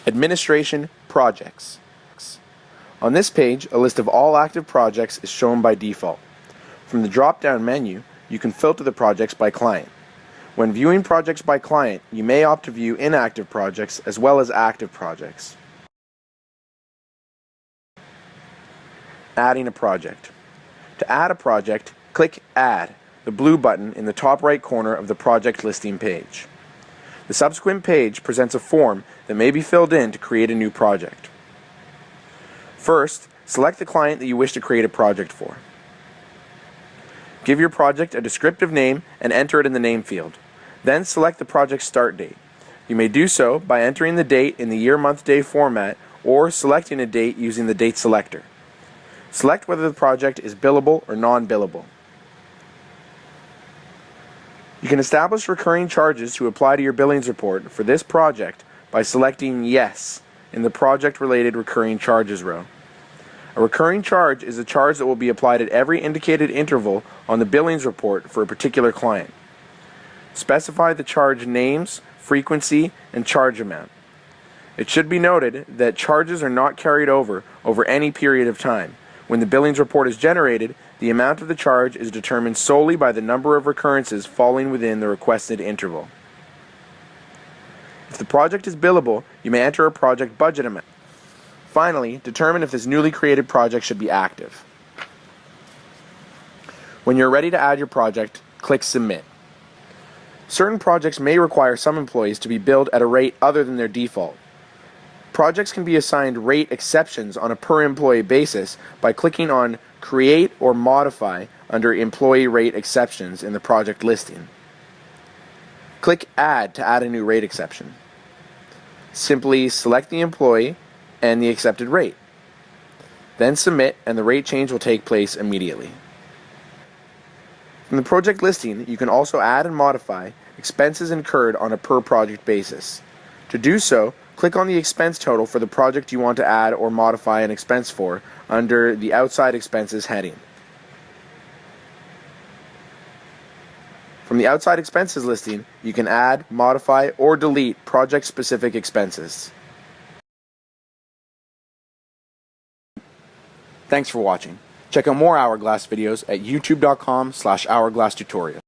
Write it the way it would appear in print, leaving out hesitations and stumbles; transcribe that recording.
Administration Projects. On this page, a list of all active projects is shown by default. From the drop-down menu, you can filter the projects by client. When viewing projects by client, you may opt to view inactive projects as well as active projects. Adding a project. To add a project, click Add, the blue button in the top right corner of the project listing page. The subsequent page presents a form that may be filled in to create a new project. First, select the client that you wish to create a project for. Give your project a descriptive name and enter it in the name field. Then select the project's start date. You may do so by entering the date in the year, month, day format or selecting a date using the date selector. Select whether the project is billable or non-billable. You can establish recurring charges to apply to your billings report for this project by selecting Yes in the project-related recurring charges row. A recurring charge is a charge that will be applied at every indicated interval on the billings report for a particular client. Specify the charge names, frequency, and charge amount. It should be noted that charges are not carried over any period of time. When the billings report is generated, the amount of the charge is determined solely by the number of recurrences falling within the requested interval. If the project is billable, you may enter a project budget amount. Finally, determine if this newly created project should be active. When you're ready to add your project, click Submit. Certain projects may require some employees to be billed at a rate other than their default. Projects can be assigned rate exceptions on a per-employee basis by clicking on Create or Modify under Employee Rate Exceptions in the project listing. Click Add to add a new rate exception. Simply select the employee and the accepted rate. Then submit and the rate change will take place immediately. From the project listing, you can also add and modify expenses incurred on a per-project basis. To do so, click on the expense total for the project you want to add or modify an expense for under the Outside Expenses heading. From the Outside Expenses listing, you can add, modify, or delete project-specific expenses. Thanks for watching. Check out more HourGlass videos at youtube.com/HourGlassTutorials.